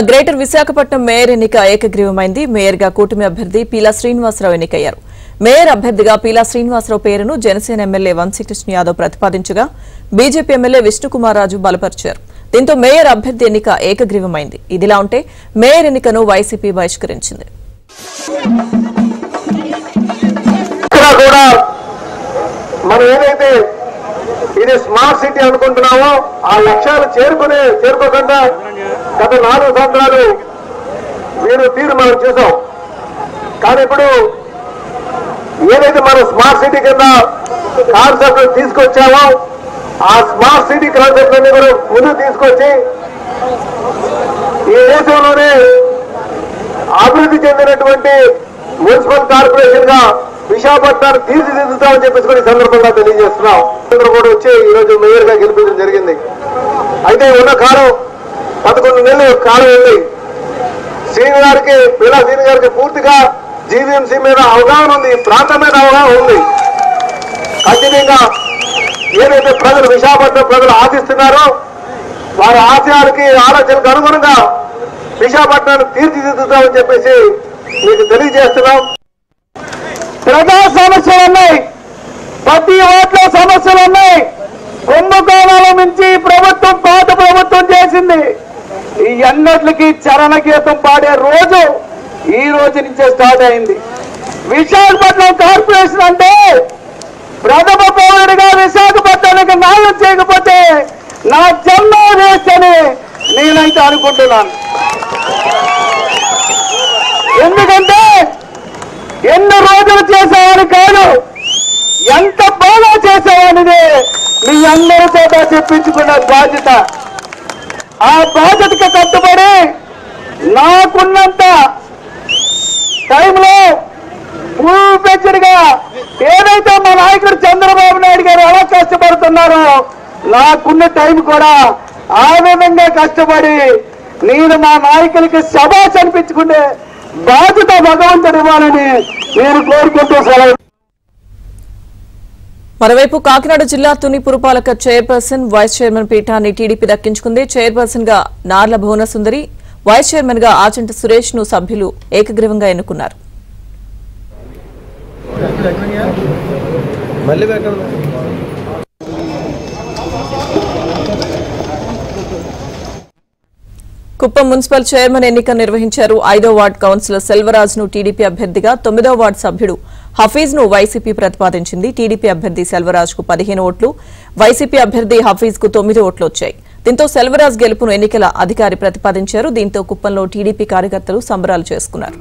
Greater Visakhapatnam mayor ఎన్నిక ఏకగ్రీవమైంది. మేయర్గా కూటమి అభ్యర్థి పీలా శ్రీనివాసరావు ఎన్నికయ్యారు. మేయర్ అభ్యర్థిగా పీలా శ్రీనివాసరావు పేరును జనసేన ఎమ్మెల్యే వంశీకృష్ణ యాదవ్ ప్రతిపాదించగా బీజేపీ ఎమ్మెల్యే విష్ణుకుమార్ రాజు బలపరిచారు. దీంతో మేయర్ అభ్యర్థి ఎన్నిక ఏకగ్రీవమైంది. ఇదిలా ఉంటే మేయర్ ఎన్నికను వైసీపీ బహిష్కరించింది. ఇది స్మార్ట్ సిటీ అనుకుంటున్నామో ఆ లక్ష్యాలు చేరుకోకుండా గత 4 సంవత్సరాలు వీరు తీరు మనం చూసాం. కానీ ఇప్పుడు ఏదైతే మనం స్మార్ట్ సిటీ కింద కాన్సెప్ట్ తీసుకొచ్చామో ఆ స్మార్ట్ సిటీ కాన్సెప్ట్ అన్ని కూడా ముందుకు తీసుకొచ్చి ఈ దేశంలోనే అభివృద్ధి చెందినటువంటి మున్సిపల్ కార్పొరేషన్ గా విశాఖపట్నాన్ని తీర్చిదిద్దుతామని చెప్పేసి కూడా ఈ సందర్భంగా తెలియజేస్తున్నాం. అందరూ కూడా వచ్చి ఈరోజు మేయర్ గా గెలిపించడం జరిగింది. అయితే ఉన్న కాలం 11 నెలలు కాలం ఉంది. పీలా శ్రీని గారికి పూర్తిగా జీవీఎంసీ మీద అవగాహన ఉంది, ప్రాంతం మీద అవగాహన ఉంది. ఖచ్చితంగా ఏదైతే ప్రజలు విశాఖపట్నం ప్రజలు ఆశిస్తున్నారో వారి ఆశయాలకి ఆలోచనలకు అనుగుణంగా విశాఖపట్నాన్ని తీర్చిదిద్దుతామని చెప్పేసి మీకు తెలియజేస్తున్నాం. ప్రజా సమస్యలు ఉన్నాయి, ప్రతి ఓట్ల సమస్యలు ఉన్నాయి. కుంభకోణాల నుంచి ప్రభుత్వం పాత ప్రభుత్వం చేసింది. ఈ అన్నిటికి చరణ గీతం పాడే రోజు ఈ రోజు నుంచే స్టార్ట్ అయింది. విశాఖపట్నం కార్పొరేషన్ అంటే ప్రథమ పౌరుడిగా విశాఖపట్నానికి న్యాయం చేయకపోతే నా జన్మ వేస్ట్ అని నేనైతే అనుకుంటున్నాను. ఎందుకంటే ఎన్ని రోజులు చేసేవాడు కాదు, ఎంత బాగా చేసేవాడిని మీ అందరితో చెప్పించుకునే బాధ్యత. ఆ బాధ్యతకి కట్టుబడి నాకున్నంత టైంలో ఫుల్ ఫ్లెడ్జ్డ్గా ఏదైతే మా నాయకుడు చంద్రబాబు నాయుడు గారు ఎలా కష్టపడుతున్నారో నాకున్న టైం కూడా ఆ విధంగా కష్టపడి నేను మా నాయకులకి శభాష్ అనిపించుకునే బాధ్యత భగవంతుడు ఇవ్వాలని నేను కోరుకుంటూ సెలవు. మరోవైపు కాకినాడ జిల్లా తుని పురపాలక చైర్పర్సన్ వైస్ చైర్మన్ పీఠాన్ని టీడీపీ దక్కించుకుంది. చైర్పర్సన్ గా నార్ల భువనసుందరి, వైస్ చైర్మన్ గా ఆచంట సురేష్ ను సభ్యులు ఏకగ్రీవంగా ఎన్నుకున్నారు. కుప్పం మున్సిపల్ చైర్మన్ ఎన్నిక నిర్వహించారు. 5వ వార్డు కౌన్సిలర్ సెల్వరాజ్ ను టీడీపీ అభ్యర్థిగా, 9వ వార్డు సభ్యుడు హఫీజ్ ను వైసీపీ ప్రతిపాదించింది. టీడీపీ అభ్యర్థి సెల్వరాజ్ కు 15 ఓట్లు, వైసీపీ అభ్యర్థి హఫీజ్ కు 9 ఓట్లు వచ్చాయి. దీంతో సెల్వరాజ్ గెలుపును ఎన్నికల అధికారి ప్రతిపాదించారు. దీంతో కుప్పంలో టీడీపీ కార్యకర్తలు సంబరాలు చేసుకున్నారు.